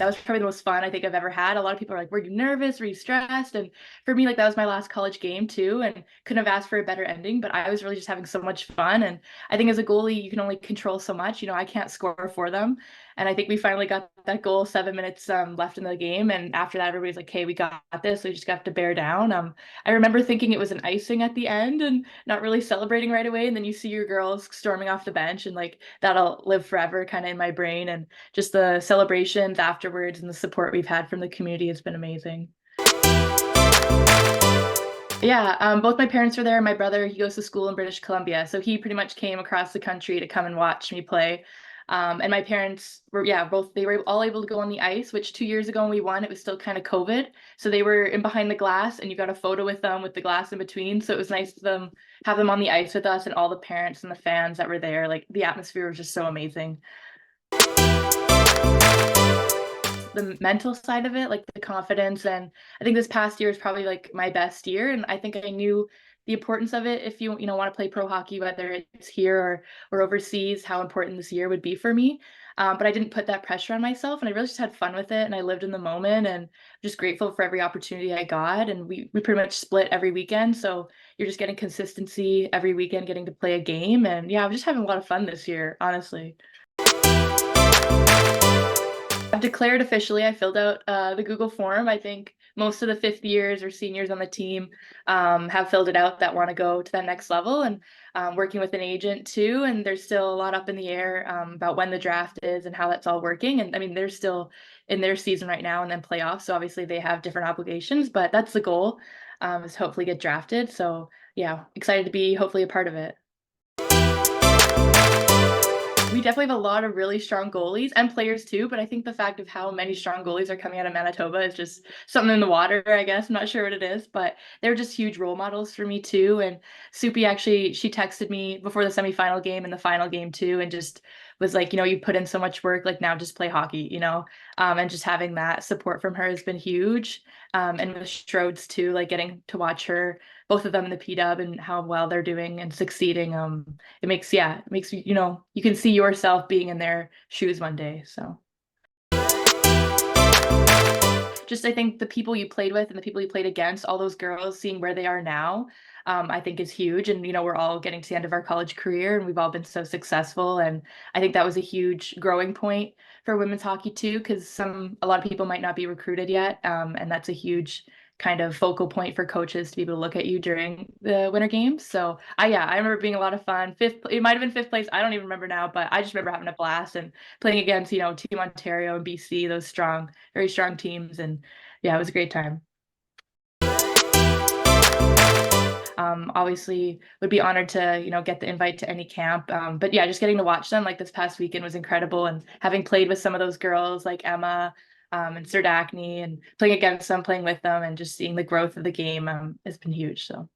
that was probably the most fun I think I've ever had. A lot of people are like, were you nervous? Were you stressed? And for me, like that was my last college game too, and couldn't have asked for a better ending. But I was really just having so much fun. And I think as a goalie, you can only control so much. I can't score for them. And I think we finally got that goal, 7 minutes left in the game. And after that, everybody's like, hey, we got this. We just got to bear down. I remember thinking it was an icing at the end and not really celebrating right away. And then you see your girls storming off the bench, and like that'll live forever kind of in my brain. And just the celebrations afterwards and the support we've had from the community has been amazing. Yeah, both my parents are there. My brother, he goes to school in British Columbia, so he pretty much came across the country to come and watch me play. And my parents were, yeah, both they were all able to go on the ice, which 2 years ago when we won, it was still kind of COVID. So they were in behind the glass, and you got a photo with them with the glass in between. So it was nice to have them on the ice with us, and all the parents and the fans that were there. Like the atmosphere was just so amazing. The mental side of it, like the confidence. And I think this past year is probably like my best year. And I think I knew the importance of it. If you want to play pro hockey, whether it's here or overseas, how important this year would be for me. But I didn't put that pressure on myself, and I really just had fun with it, and I lived in the moment, and I'm just grateful for every opportunity I got. And we pretty much split every weekend, so you're just getting consistency every weekend, getting to play a game. And yeah, I'm just having a lot of fun this year, honestly. I've declared officially. I filled out the Google form. I think most of the fifth years or seniors on the team have filled it out that want to go to that next level, and working with an agent too. And there's still a lot up in the air about when the draft is and how that's all working. And I mean, they're still in their season right now and then playoffs. So obviously they have different obligations, but that's the goal, is hopefully get drafted. So yeah, excited to be hopefully a part of it. We definitely have a lot of really strong goalies and players too, but I think the fact of how many strong goalies are coming out of Manitoba is just something in the water, I guess. I'm not sure what it is, but they're just huge role models for me too. And Soupy actually, she texted me before the semifinal game and the final game too, and just was like, you put in so much work, like now just play hockey. And just having that support from her has been huge. And with Strodes too, like getting to watch her, both of them in the PW and how well they're doing and succeeding. It makes you can see yourself being in their shoes one day. So just I think the people you played with and the people you played against, all those girls, seeing where they are now, I think is huge. And we're all getting to the end of our college career, and we've all been so successful. And I think that was a huge growing point for women's hockey too, because a lot of people might not be recruited yet, and that's a huge kind of focal point for coaches to be able to look at you during the winter games. So I remember being a lot of fun. It might have been fifth place. I don't even remember now, but I just remember having a blast and playing against, Team Ontario and BC, those strong, very strong teams. And yeah, it was a great time. Obviously would be honored to, get the invite to any camp. But yeah, just getting to watch them like this past weekend was incredible. And having played with some of those girls like Emma, and Serdachny, and playing against them, playing with them, and just seeing the growth of the game has been huge. So